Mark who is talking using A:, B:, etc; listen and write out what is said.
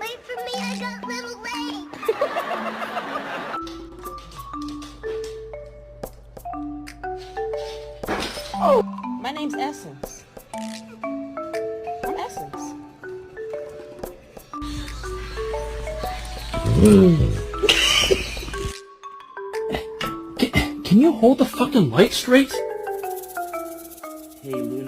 A: Wait for me, I got a little late.
B: Oh, my name's Essence. I'm Essence.
C: Can you hold the fucking light straight?
D: Hey, Luna.